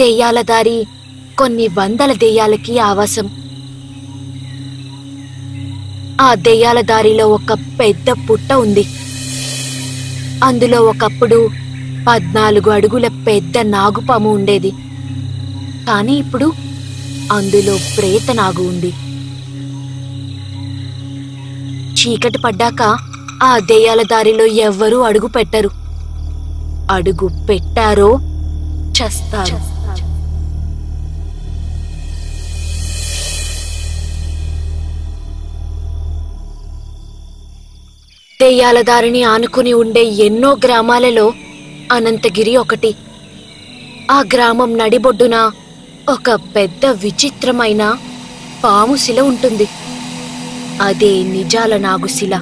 దెయ్యాల దారి కొన్ని వందల దెయ్యాలకి ఆవాసం. ఆ దెయ్యాల దారిలో ఒక పెద్ద పుట్ట ఉంది. అందులో ఒకప్పుడు 14 అడుగుల పెద్ద నాగుపాము ఉండేది. కానీ ఇప్పుడు అందులో ప్రేత నాగు ఉంది. చీకటి పడ్డాక ఆ దెయ్యాల దారిలో ఎవ్వరూ అడుగు పెట్టరు. అడుగు పెట్టారో చస్తారు. దెయ్యాల దారిని ఆనుకుని ఉండే ఎన్నో గ్రామాలలో అనంతగిరి ఒకటి. ఆ గ్రామం నడిబొడ్డున ఒక పెద్ద విచిత్రమైన పాముశిల ఉంటుంది. అదే నిజాల నాగుశిల.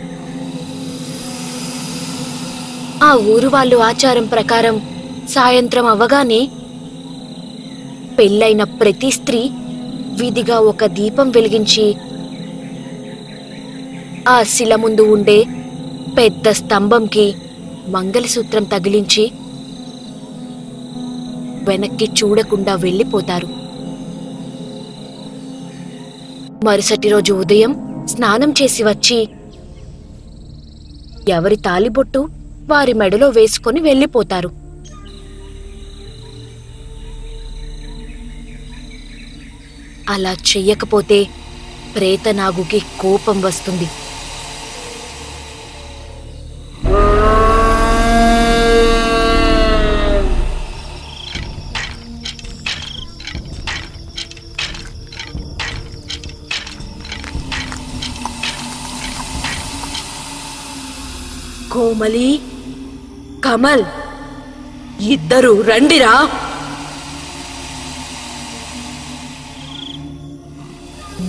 ఆ ఊరు వాళ్ళు ఆచారం ప్రకారం సాయంత్రం అవ్వగానే పెళ్ళైన ప్రతి స్త్రీ విధిగా ఒక దీపం వెలిగించి ఆ శిల ముందు ఉండే పెద్ద స్తంభంకి మంగళసూత్రం తగిలించి వెనక్కి చూడకుండా వెళ్ళిపోతారు. మరుసటి రోజు ఉదయం స్నానం చేసి వచ్చి ఎవరి తాలిబొట్టు వారి మెడలో వేసుకొని వెళ్ళిపోతారు. అలా చెయ్యకపోతే ప్రేతనాగుకి కోపం వస్తుంది. కోమలి, కమల్, ఇద్దరు రండిరా.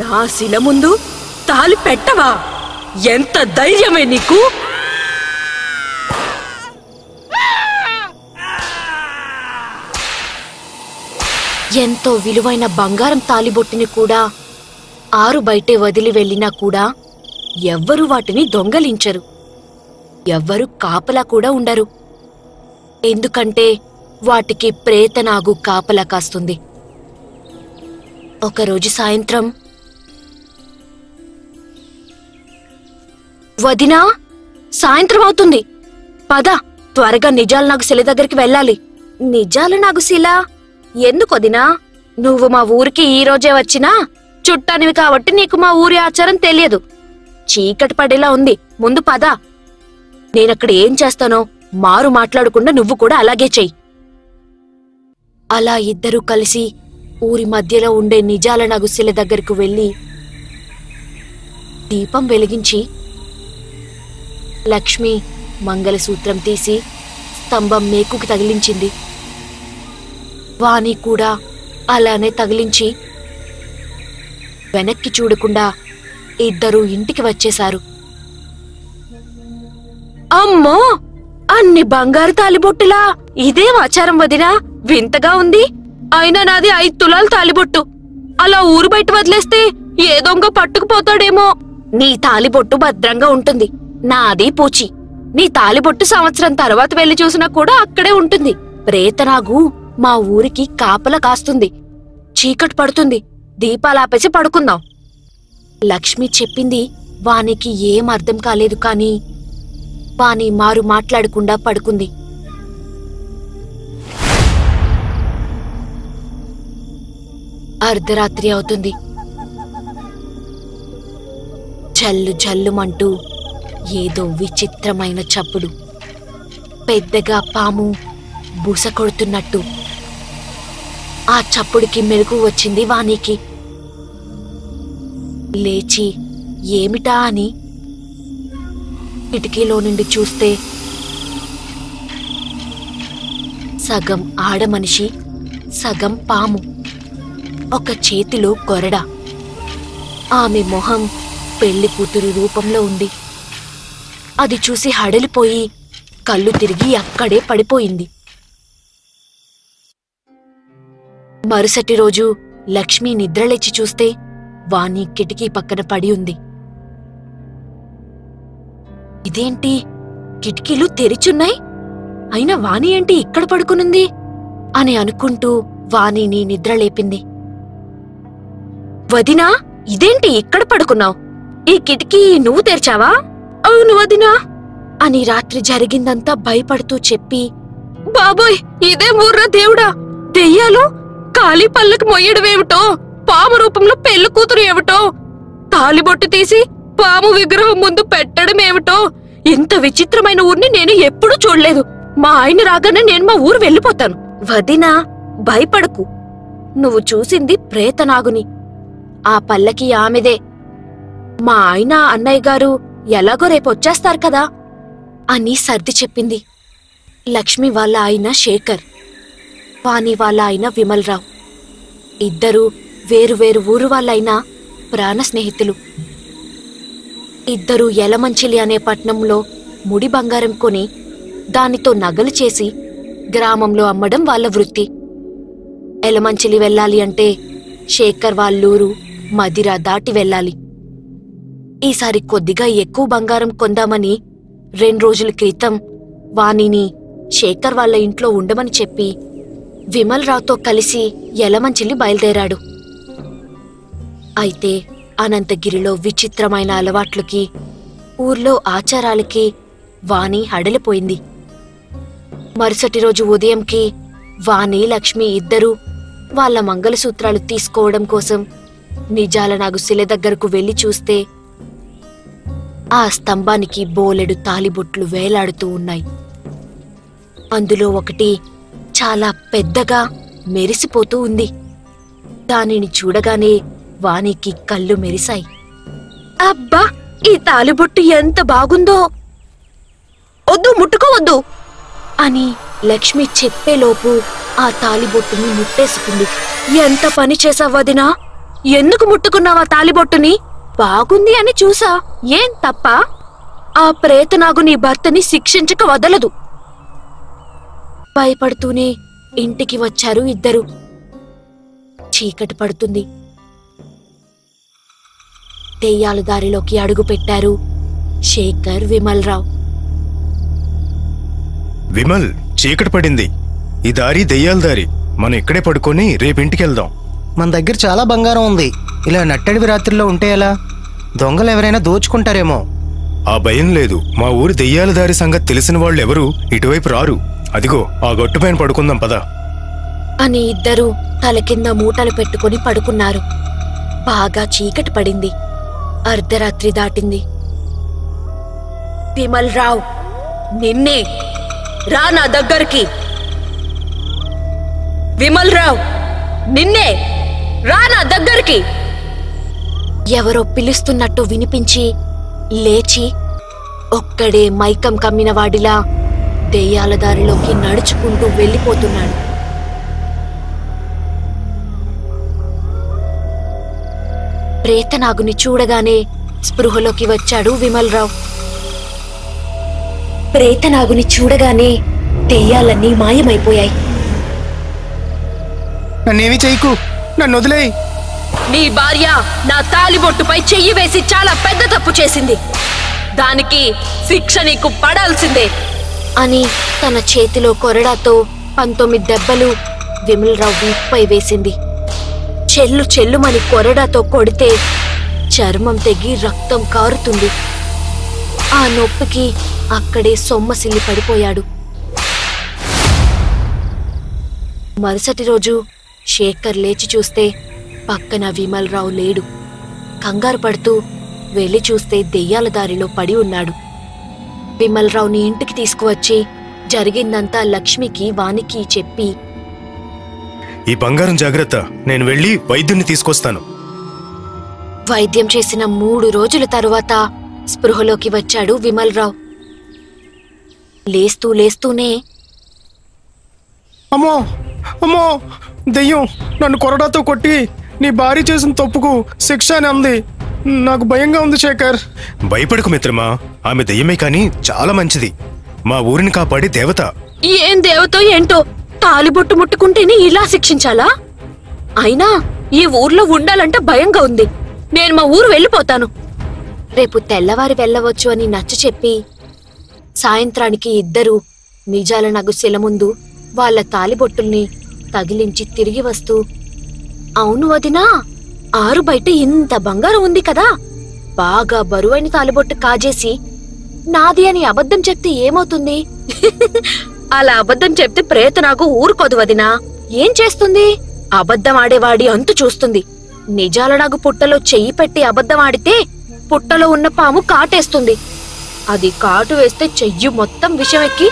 నా శిల ముందు తాలి పెట్టవా? ఎంత ధైర్యమే నీకు? ఎంతో విలువైన బంగారం తాలిబొట్టుని కూడా ఆరు బయటే వదిలి వెళ్ళినా కూడా ఎవ్వరూ వాటిని దొంగలించరు. ఎవ్వరూ కాపలా కూడా ఉండరు. ఎందుకంటే వాటికి ప్రేతనాగు కాపలా కాస్తుంది. ఒకరోజు సాయంత్రం, వదినా, సాయంత్రం అవుతుంది, పద త్వరగా నిజాల నాగుశిల దగ్గరికి వెళ్ళాలి. నిజాల నాగుశిల ఎందుకు వదినా? నువ్వు మా ఊరికి ఈ రోజే వచ్చినా చుట్టానివి కాబట్టి నీకు మా ఊరి ఆచారం తెలియదు. చీకటి పడేలా ఉంది, ముందు పద. నేనక్కడ ఏం చేస్తానో మారు మాట్లాడకుండా నువ్వు కూడా అలాగే చెయ్యి. అలా ఇద్దరూ కలిసి ఊరి మధ్యలో ఉండే నిజాల నాగుశిల దగ్గరకు వెళ్ళి దీపం వెలిగించి లక్ష్మి మంగళసూత్రం తీసి స్తంభం మేకుకి తగిలించింది. వాణి కూడా అలానే తగిలించి వెనక్కి చూడకుండా ఇద్దరూ ఇంటికి వచ్చేశారు. అమ్మో, అన్ని బంగారు తాలిబొట్టులా! ఇదేం ఆచారం వదినా, వింతగా ఉంది. అయినా నాది 5 తులాల తాలిబొట్టు. అలా ఊరు బయట వదిలేస్తే ఏ దొంగ పట్టుకుపోతాడేమో. నీ తాలిబొట్టు భద్రంగా ఉంటుంది, నాది పూచి. నీ తాలిబొట్టు సంవత్సరం తర్వాత వెళ్లి చూసినా కూడా అక్కడే ఉంటుంది. ప్రేతనాగు మా ఊరికి కాపలా కాస్తుంది. చీకటి పడుతుంది, దీపాలాపేసి పడుకుందాం. లక్ష్మి చెప్పింది వానికి ఏం అర్థం కాలేదు. కాని వాని మారు మాట్లాడకుండా పడుకుంది. అర్ధరాత్రి అవుతుంది. జల్లు జల్లుమంటూ ఏదో విచిత్రమైన చప్పుడు, పెద్దగా పాము బుస కొడుతున్నట్టు. ఆ చప్పుడికి మెలకు వచ్చింది వానికి. లేచి ఏమిటా అని కిటికీలో నుండి చూస్తే సగం ఆడమనిషి, సగం పాము, ఒక చేతిలో కొరడ. ఆమె మొహం పెళ్లి కూతురు రూపంలో ఉంది. అది చూసి హడలిపోయి కళ్ళు తిరిగి అక్కడే పడిపోయింది. మరుసటి రోజు లక్ష్మి నిద్రలేచి చూస్తే వాణి కిటికీ పక్కన పడి ఉంది. ఇదేంటి, కిటికీలు తెరిచున్నాయి, అయినా వాణి ఏంటి ఇక్కడ పడుకునుంది అని అనుకుంటూ వాణిని నిద్రలేపింది. వదినా, ఇదేంటి ఇక్కడ పడుకున్నావు? ఈ కిటికీ నువ్వు తెరిచావా? అవును వదినా అని రాత్రి జరిగిందంతా భయపడుతూ చెప్పి, బాబోయ్, ఇదే ఊర్రా దేవుడా! దెయ్యాలు ఖాళీ పళ్ళకి మొయ్యడమేమిటో, పాము రూపంలో పెళ్లి కూతురు ఏమిటో, తాలిబొట్టు తీసి పాము విగ్రహం ముందు పెట్టడమేమిటో, ఇంత విచిత్రమైన ఊరిని నేను ఎప్పుడూ చూడలేదు. మా ఆయన రాగానే నేను మా ఊరు వెళ్ళిపోతాను. వదినా, భయపడకు. నువ్వు చూసింది ప్రేతనాగుని. ఆ పల్లకి ఆమెదే. మా ఆయన అన్నయ్య గారు ఎలాగో రేపొచ్చేస్తారు కదా అని సర్ది చెప్పింది. లక్ష్మి వాళ్ళ ఆయన శేఖర్, వాణి వాళ్ళ ఆయన విమల్రావు. ఇద్దరూ వేరువేరు ఊరు వాళ్ళైనా ప్రాణ స్నేహితులు. ఇద్దరూ యలమంచిలి అనే పట్నంలో ముడి బంగారం కొని దానితో నగలు చేసి గ్రామంలో అమ్మడం వాళ్ళ వృత్తి. యలమంచిలి వెళ్ళాలి అంటే శేఖర్ వాళ్ళూరు మదిర దాటి వెళ్ళాలి. ఈసారి కొద్దిగా ఎక్కువ బంగారం కొందామని 2 రోజుల క్రితం వాణిని శేఖర్ వాళ్ళ ఇంట్లో ఉండమని చెప్పి విమల్రావుతో కలిసి యలమంచిలి బయలుదేరాడు. అయితే అనంతగిరిలో విచిత్రమైన అలవాట్లకి, ఊర్లో ఆచారాలకి వాణి హడలిపోయింది. మరుసటి రోజు ఉదయంకి వాణి, లక్ష్మి ఇద్దరూ వాళ్ళ మంగళసూత్రాలు తీసుకోవడం కోసం నిజాలనాగు శిల దగ్గరకు వెళ్లి చూస్తే ఆ స్తంభానికి బోలెడు తాలిబొట్లు వేలాడుతూ ఉన్నాయి. అందులో ఒకటి చాలా పెద్దగా మెరిసిపోతూ ఉంది. దానిని చూడగానే వానికి కళ్ళు మెరిశాయి. అబ్బా, ఈ తాలిబొట్టు ఎంత బాగుందో! వద్దు, ముట్టుకోవద్దు అని లక్ష్మి చెప్పేలోపు ఆ తాలిబొట్టుని ముట్టేసుకుంది. ఎంత పని చేసావదినా? ఎందుకు ముట్టుకున్నావా తాలిబొట్టుని? బాగుంది అని చూసా, ఏం తప్ప? ఆ ప్రేతనాగు నీ భర్తని శిక్షించక వదలదు. భయపడుతూనే ఇంటికి వచ్చారు ఇద్దరు. చీకటి పడుతుంది. దెయ్యాల దారిలోకి అడుగుపెట్టారు శేఖర్, విమల్రావు. విమల్, చీకటి పడింది. ఈ దారి దెయ్యాల దారి. మనం ఇక్కడే పడుకొని రేపింటికెళ్దాం. మన దగ్గర చాలా బంగారం ఉంది. ఇలా నట్టడివి రాత్రిలో ఉంటే ఎలా? దొంగలు ఎవరైనా దోచుకుంటారేమో. ఆ భయం లేదు. మా ఊరి దెయ్యాల దారి సంగతి తెలిసిన వాళ్ళు ఎవరూ ఇటువైపు రారు. అదిగో ఆ గట్టుపైన పడుకుందాం పద అని ఇద్దరూ తల కింద మూటలు పెట్టుకుని పడుకున్నారు. బాగా చీకటి పడింది. అర్ధరాత్రి దాటింది. విమల్రావు, నిన్నే రా నా దగ్గరికి. విమల్రావు, నిన్నే రా నా దగ్గరికి. ఎవరో పిలుస్తున్నట్టు వినిపించి లేచి ఒక్కడే మైకం కమ్మిన వాడిలా దెయ్యాల దారిలోకి నడుచుకుంటూ వెళ్ళిపోతున్నాడు. ప్రేతనాగుని చూడగానే స్పృహలోకి వచ్చాడు విమల్రావు. ప్రేతనాగుని చూడగానే దెయ్యాలన్నీ మాయమైపోయాయి. నన్నేమి చేయకు, నన్ను వదిలేయ్. నీ భార్య నా తాలిబొట్టుపై చెయ్యి వేసి చాలా పెద్ద తప్పు చేసింది. దానికి శిక్ష నీకు పడాల్సిందే అని తన చేతిలో కొరడాతో 19 దెబ్బలు విమల్రావు వీపుపై వేసింది. చెల్లు చెల్లుమని కొరడాతో కొడితే చర్మం తెగి రక్తం కారుతుంది. ఆ నొప్పికి అక్కడే సొమ్మసిల్లి పడిపోయాడు. మరుసటి రోజు శేఖర్ లేచి చూస్తే పక్కన విమల్రావు లేడు. కంగారు పడుతూ వెళ్లి చూస్తే దెయ్యాల దారిలో పడి ఉన్నాడు. విమల్రావుని ఇంటికి తీసుకువచ్చి జరిగిందంతా లక్ష్మికి, వానికి చెప్పి, ఈ బంగారం జాగ్రత్త, నేను వెళ్ళి వైద్యుని తీసుకొస్తాను. వైద్యం చేసిన 3 రోజుల తరువాత స్పృహలోకి వచ్చాడు విమల్రావు. లేస్తూనే అమ్మో అమ్మో, దెయ్యం నన్ను కొరడాతో కొట్టి నీ భార్య చేసిన తప్పుకు శిక్ష అని అంది. నాకు భయంగా ఉంది శేఖర్. భయపడకు మిత్రమా, ఆమె దెయ్యమే కాని చాలా మంచిది. మా ఊరిని కాపాడే దేవత. ఏం దేవతో ఏంటో, తాలిబొట్టు ముట్టుకుంటేనే ఇలా శిక్షించాలా? అయినా ఈ ఊర్లో ఉండాలంటే భయంగా ఉంది. నేను మా ఊరు వెళ్ళిపోతాను. రేపు తెల్లవారి వెళ్ళవచ్చు అని నచ్చ చెప్పి సాయంత్రానికి ఇద్దరూ నిజాలనగు శిల ముందు వాళ్ళ తాలిబొట్టుల్ని తగిలించి తిరిగి వస్తూ, అవును వదినా, ఆరు బయట ఇంత బంగారం ఉంది కదా, బాగా బరువైన తాలిబొట్టు కాజేసి నాది అని అబద్ధం చెప్తే ఏమవుతుంది? అలా అబద్ధం చెప్తే ప్రేత నాకు ఊరుకోదు వదినా. ఏం చేస్తుంది? అబద్ధం ఆడేవాడి అంతు చూస్తుంది. నిజాల నాకు పుట్టలో చెయ్యి పెట్టి అబద్ధం ఆడితే పుట్టలో ఉన్న పాము కాటేస్తుంది. అది కాటు వేస్తే చెయ్యి మొత్తం విషమెక్కి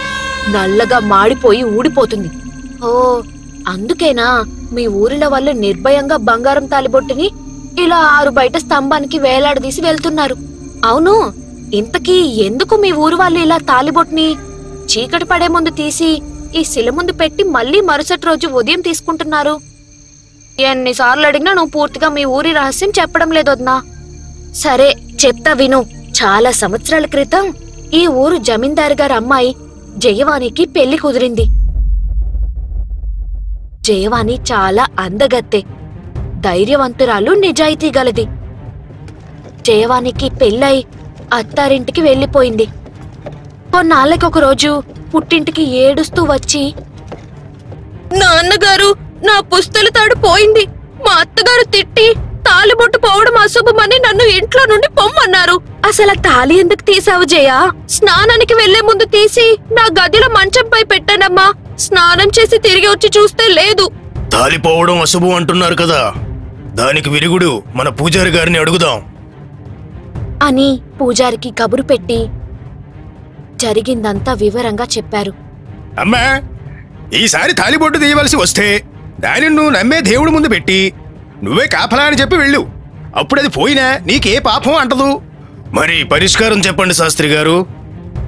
నల్లగా మాడిపోయి ఊడిపోతుంది. ఓ, అందుకేనా మీ ఊరిలో వాళ్ళు నిర్భయంగా బంగారం తాలిబొట్టుని ఇలా ఆరు బయట స్తంభానికి వేలాడదీసి వెళ్తున్నారు? అవును, ఇంతకీ ఎందుకు మీ ఊరు వాళ్ళు ఇలా తాలిబొట్టుని చీకటి పడే ముందు తీసి ఈ శిల ముందు పెట్టి మళ్ళీ మరుసటి రోజు ఉదయం తీసుకుంటున్నారు? ఎన్నిసార్లు అడిగినా నువ్వు పూర్తిగా మీ ఊరి రహస్యం చెప్పడం లేదు వదినా. సరే చెప్తా విను. చాలా సంవత్సరాల క్రితం ఈ ఊరు జమీందారు గారి అమ్మాయి జయవానికి పెళ్లి కుదిరింది. జయవాని చాలా అందగత్తె, ధైర్యవంతురాలు, నిజాయితీ గలది. జయవానికి పెళ్ళై అత్తారింటికి వెళ్లిపోయింది. కొన్నాళ్ళకొక రోజు పుట్టింటికి ఏడుస్తూ వచ్చి, నాన్నగారు, నా పుస్తల తాడు పోయింది. మా అత్తగారు తిట్టి తాలిబొట్టు పోవడం అశుభమని నన్ను ఇంట్లో నుండి పొమ్మన్నారు. అసలు తాలి ఎందుకు తీసావు జయ? స్నానానికి వెళ్లే ముందు తీసి నా గదిలో మంచంపై పెట్టానమ్మా. స్నానం చేసి తిరిగి వచ్చి చూస్తే లేదు. తాలిపోవడం అశుభం అంటున్నారు కదా, దానికి విరుగుడు మన పూజారి గారిని అడుగుదాం అని పూజారికి కబురు పెట్టి జరిగిందంతా వివరంగా చెప్పారు. అమ్మా, ఈసారి తాలిబొట్టు తీయవలసి వస్తే దానిని నువ్వు నమ్మే దేవుడి ముందు పెట్టి నువ్వే కాపలా అని చెప్పి వెళ్ళు. అప్పుడది పోయినా నీకే పాపం అంటదు. మరి పరిష్కారం చెప్పండి శాస్త్రి గారు.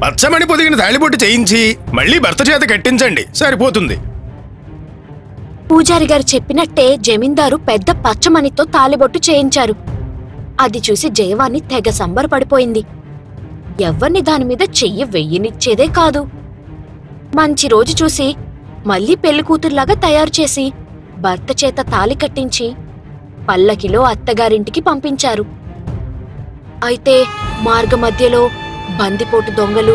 పచ్చమణి పొదిగిన తాలిబొట్టు చేయించి మళ్ళీ భర్త చేత కట్టించండి, సరిపోతుంది. పూజారి గారు చెప్పినట్టే జమీందారు పెద్ద పచ్చమణితో తాలిబొట్టు చేయించారు. అది చూసి జయవాణి తెగ సంబరపడిపోయింది. ఎవ్వరిని దానిమీద చెయ్యి వెయ్యనిచ్చేదే కాదు. మంచి రోజు చూసి మళ్లీ పెళ్లి కూతురులాగా తయారు చేసి భర్త చేత తాలి కట్టించి పల్లకిలో అత్తగారింటికి పంపించారు. అయితే మార్గమధ్యలో బందిపోటు దొంగలు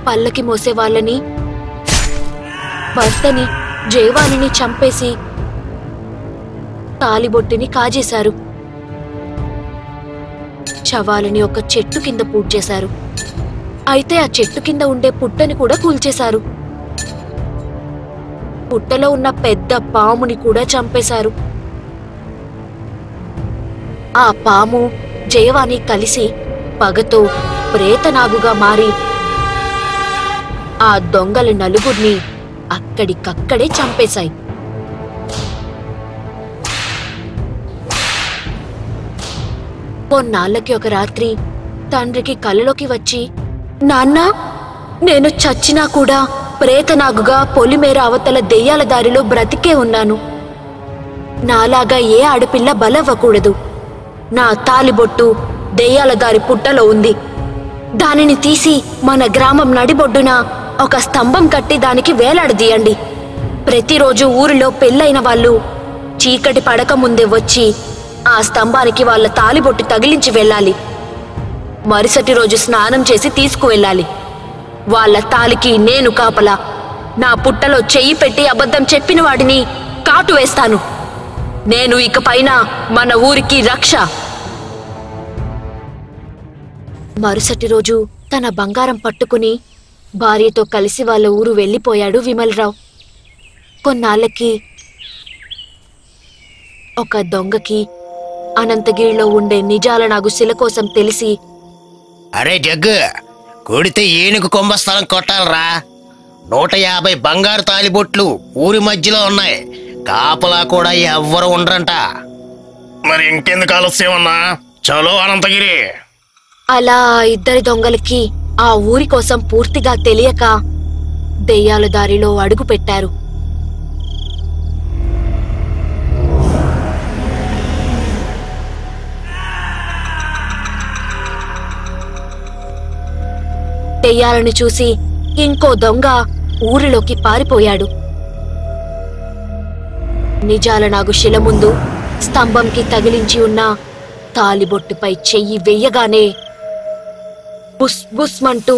పల్లకి మోసేవాళ్ళని, భర్తని, జయవాణిని చంపేసి తాలిబొట్టుని కాజేశారు. శవాలని ఒక చెట్టు కింద పూడ్చేశారు. అయితే ఆ చెట్టు కింద ఉండే పుట్టని కూడా కూల్చేశారు. పుట్టలో ఉన్న పెద్ద పాముని కూడా చంపేశారు. ఆ పాము జయవాణి కలిసి పగతో ప్రేతనాగుగా మారి ఆ దొంగల నలుగురిని అక్కడికక్కడే చంపేశాయి. కొన్నాళ్ళకి ఒక రాత్రి తండ్రికి కలలోకి వచ్చి, నాన్నా, నేను చచ్చినా కూడా ప్రేతనాగుగా పొలిమేర అవతల దెయ్యాల దారిలో బ్రతికే ఉన్నాను. నాలాగా ఏ ఆడపిల్ల బలవ్వకూడదు. నా తాలిబొట్టు దెయ్యాల దారి పుట్టలో ఉంది. దానిని తీసి మన గ్రామం నడిబొడ్డున ఒక స్తంభం కట్టి దానికి వేలాడదీయండి. ప్రతిరోజు ఊరిలో పెళ్ళైన వాళ్ళు చీకటి పడక ముందే వచ్చి ఆ స్తంభానికి వాళ్ళ తాలిబొట్టు తగిలించి వెళ్ళాలి. మరుసటి రోజు స్నానం చేసి తీసుకువెళ్ళాలి. వాళ్ళ తాలికి నేను కాపలా. నా పుట్టలో చెయ్యి పెట్టి అబద్ధం చెప్పిన వాడిని కాటు వేస్తాను. నేను ఇకపైన మన ఊరికి రక్ష. మరుసటి రోజు తన బంగారం పట్టుకుని భార్యతో కలిసి వాళ్ళ ఊరు వెళ్లిపోయాడు విమల్రావు. కొన్నాళ్ళకి ఒక దొంగకి అనంతగిరిలో ఉండే నిజాల నాగు శిల కోసం తెలిసి, అరే జగ్గు, కొడితే ఏనుగు కుంభస్థలం కొట్టాలరా. 150 బంగారు తాలిబొట్లు ఊరి మధ్యలో ఉన్నాయి. కాపలా కూడా ఎవ్వరు ఉండరంట. మరి ఇంకెందుకు ఆలస్యమన్నా, చలో అనంతగిరి. అలా ఇద్దరి దొంగలకి ఆ ఊరి కోసం పూర్తిగా తెలియక దెయ్యాల దారిలో అడుగు పెట్టారు. దెయ్యాలను చూసి ఇంకో దొంగ ఊరిలోకి పారిపోయాడు. నిజాల నాగు శిల ముందు స్తంభంకి తగిలించి ఉన్న తాలిబొట్టుపై చెయ్యి వెయ్యగానే బుస్ బుస్మంటూ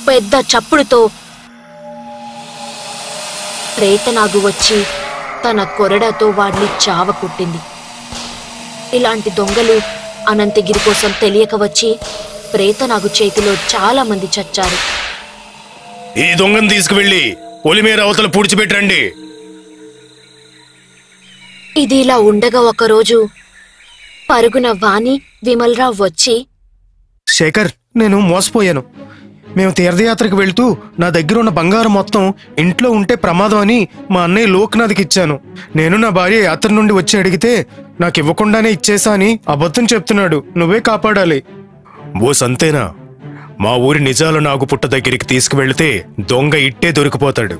పెద్ద చప్పుడుతో ప్రేతనాగు వచ్చి తన కొరడాతో వాడిని చావకుట్టింది. ఇలాంటి దొంగలు అనంతగిరి కోసం తెలియక వచ్చి ప్రేతనాగు చేతిలో చాలా మంది చచ్చారు. ఈ దొంగను తీసుకువెళ్ళి పొలిమేర అవతల పూడ్చిపెట్టండి. ఇది ఇలా ఉండగా ఒకరోజు పరుగున వాణి విమల్రావు వచ్చి, శేఖర్, నేను మోసపోయాను. మేము తీర్థయాత్రకు వెళ్తూ నా దగ్గర ఉన్న బంగారం మొత్తం ఇంట్లో ఉంటే ప్రమాదం అని మా అన్నయ్య లోక్నాథ్కి ఇచ్చాను. నేను నా భార్య యాత్ర నుండి వచ్చి అడిగితే నాకు ఇవ్వకుండానే ఇచ్చేసా అని అబద్ధం చెప్తున్నాడు. నువ్వే కాపాడాలి. ఓ సంతేనా? మా ఊరి నిజాల నాగుపుట్ట దగ్గరికి తీసుకువెళ్తే దొంగ ఇట్టే దొరికిపోతాడు.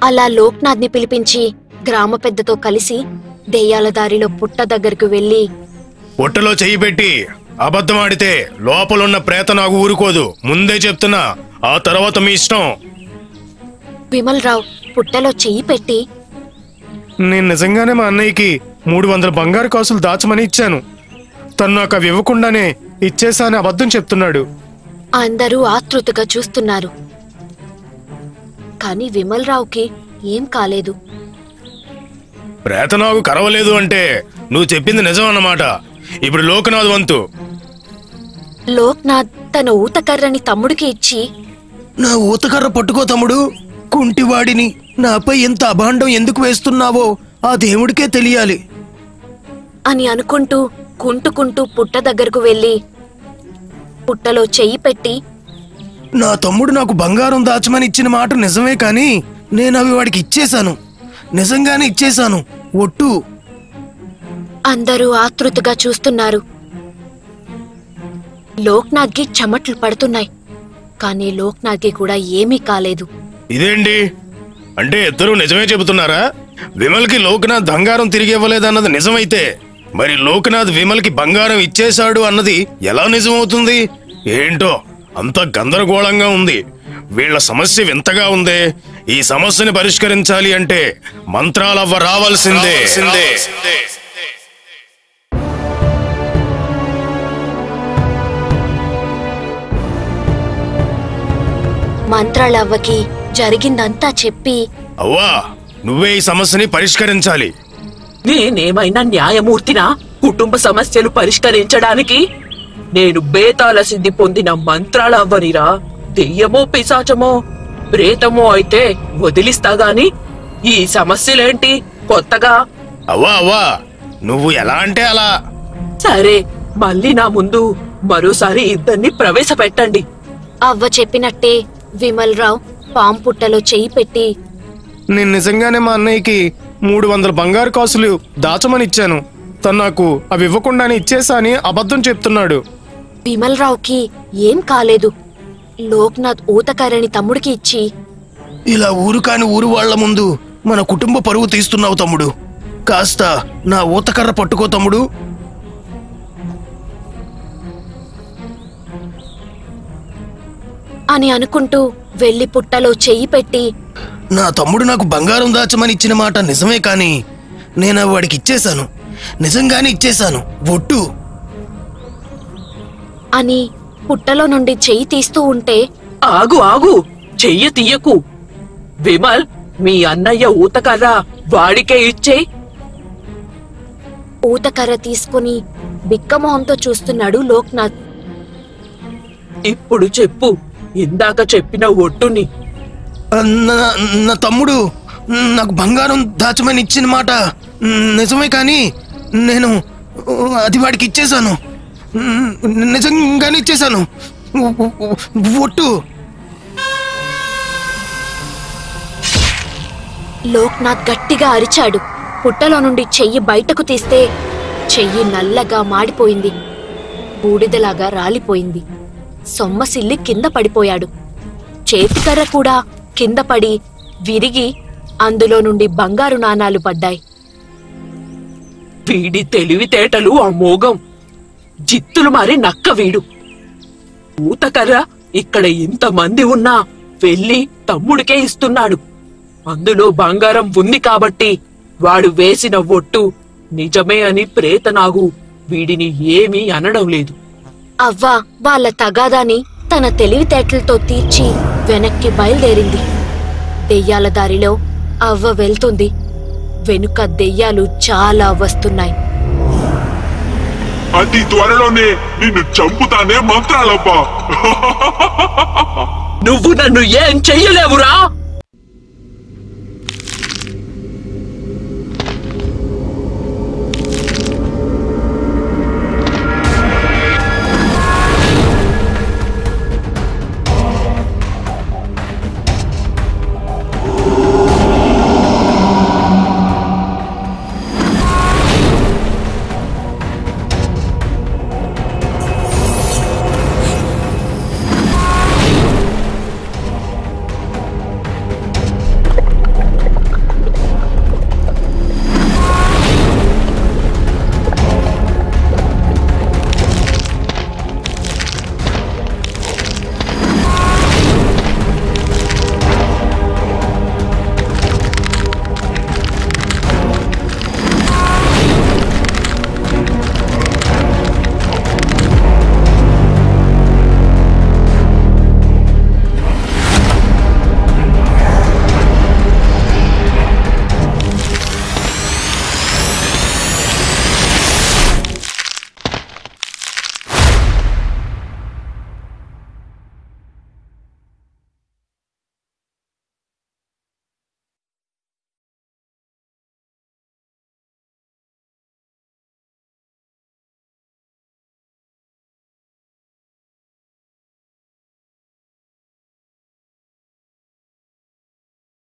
అలా లోక్నాథ్ని పిలిపించి గ్రామ పెద్దతో కలిసి దెయ్యాల దారిలో పుట్ట దగ్గరకు వెళ్లి, పుట్టలో చెయ్యి పెట్టి అబద్ధం ఆడితే లోపలున్న ప్రేత నాగు ఊరుకోదు. ముందే చెప్తున్నా, ఆ తర్వాత మీ ఇష్టం. విమల్రావు పుట్టలో చెయ్యి పెట్టి, నేను నిజంగానే మా అన్నయ్యకి 300 బంగారు కాసులు దాచమని ఇచ్చాను. తను నాకు అవి ఇవ్వకుండానే ఇచ్చేసా అని అబద్ధం చెప్తున్నాడు. అందరూ ఆతృతగా చూస్తున్నారు. కాని విమల్రావుకి ఏం కాలేదు. ప్రేతనాగు కరవలేదు అంటే నువ్వు చెప్పింది నిజం అన్నమాట. ఇప్పుడు లోకనాథ్ వంతు. లోక్నాథ్ తన ఊతకర్రని తమ్ముడికి ఇచ్చి, నా ఊతకర్ర పట్టుకో తమ్ముడు. కుంటివాడిని నాపై ఎంత అభాండం ఎందుకు వేస్తున్నావో ఆ దేవుడికే తెలియాలి అని అనుకుంటూ కుంటుకుంటూ పుట్ట దగ్గరకు వెళ్లి పుట్టలో చెయ్యి పెట్టి, నా తమ్ముడు నాకు బంగారం దాచమని ఇచ్చిన మాట నిజమే, కానీ నేను అవి వాడికి ఇచ్చేశాను. నిజంగానే ఇచ్చేశాను, ఒట్టు. అందరూ ఆతృతగా చూస్తున్నారు. లోక్నాథ్కి చెమట్లు పడుతున్నాయి. కానీ లోక్నాథ్కి కూడా ఏమీ కాలేదు. ఇదేంటి అంటే ఇద్దరూ నిజమే చెబుతున్నారా? విమల్కి లోకనాథ్ బంగారం తిరిగి ఇవ్వలేదన్నది నిజమైతే మరి లోకనాథ్ విమల్కి బంగారం ఇచ్చేశాడు అన్నది ఎలా నిజమవుతుంది? ఏంటో అంత గందరగోళంగా ఉంది. వీళ్ల సమస్య వింతగా ఉందే. ఈ సమస్యని పరిష్కరించాలి అంటే మంత్రాలవ్వ రావాల్సిందే. మంత్రాలవ్వకి జరిగిందంతా చెప్పి, అవ్వా, నువ్వే ఈ సమస్యని పరిష్కరించాలి. నేనేమైనా న్యాయమూర్తినా కుటుంబ సమస్యలు పరిష్కరించడానికి? నేను బేతాల సిద్ధి పొందిన మంత్రాల అవ్వనిరా. దెయ్యమో పిశాచమో ప్రేతమో అయితే వదిలిస్తా గాని ఈ సమస్యలేంటి కొత్తగా? అవ్వా, నువ్వు ఎలా అంటే అలా. సరే, మళ్ళీ నా ముందు మరోసారి ఇద్దరిని ప్రవేశపెట్టండి. అవ్వ చెప్పినట్టే విమల్రావు పాము పుట్టలో చెయ్యి పెట్టి, నేను నిజంగానే మా అన్నయ్యకి 300 బంగారు కాసులు దాచమని ఇచ్చాను. తను నాకు అవి ఇవ్వకుండానే ఇచ్చేసా అని అబద్ధం చెప్తున్నాడు. విమల్రావుకి ఏం కాలేదు. లోక్నాథ్ ఊతకర్రని తమ్ముడికి ఇచ్చి, ఇలా ఊరు కాని ఊరు వాళ్ల ముందు మన కుటుంబ పరువు తీస్తున్నావు తమ్ముడు. కాస్త నా ఊతకర్ర పట్టుకో తమ్ముడు. అని అనుకుంటూ వెళ్లి పుట్టలో చెయ్యి పెట్టి, నా తమ్ముడు నాకు బంగారం దాచమని ఇచ్చిన మాట నిజమే, కానీ నేను అవి వాడికి ఇచ్చేశాను. నిజంగానే ఇచ్చేశాను, ఒట్టు. అని పుట్టలో నుండి చెయ్యి తీస్తూ ఉంటే, ఆగు, చెయ్యి తీయకు. విమల్, మీ అన్నయ్య ఊతకర్ర వాడికే ఇచ్చే. ఊతకర్ర తీసుకుని బిక్కమొహంతో చూస్తున్నాడు లోక్నాథ్. ఇప్పుడు చెప్పు, ఇందాక చెప్పిన ఒట్టుని. నా తమ్ముడు నాకు బంగారం దాచమని ఇచ్చిన మాట నిజమే, కానీ నేను అది వాడికి ఇచ్చేశాను. నిజంగానే ఇచ్చేశాను, ఒట్టు. లోక్నాథ్ గట్టిగా అరిచాడు. పుట్టలో నుండి చెయ్యి బయటకు తీస్తే చెయ్యి నల్లగా మాడిపోయింది. బూడిదలాగా రాలిపోయింది. సొమ్మసిల్లి కింద పడిపోయాడు. చేతికర్ర కూడా కింద పడి విరిగి అందులో నుండి బంగారు నాణాలు పడ్డాయి. వీడి తెలివితేటలు అమోఘం. జిత్తులు మారి నక్క వీడు. ఊతకర్ర ఇక్కడ ఇంతమంది ఉన్నా వెళ్ళి తమ్ముడికే ఇస్తున్నాడు. అందులో బంగారం ఉంది కాబట్టి వాడు వేసిన ఒట్టు నిజమే అని ప్రేతనాగు వీడిని ఏమీ అనడం లేదు. అవ్వ వాళ్ళ తగాదాని తన తెలివితేటలతో తీర్చి వెనక్కి బయలుదేరింది. దెయ్యాల దారిలో అవ్వ వెళ్తుంది. వెనుక దెయ్యాలు చాలా వస్తున్నాయి. అతి త్వరలోనే నిన్ను చంపుతానే మంత్రాలబ్బా. నువ్వు నన్ను ఏం చెయ్యలేవురా.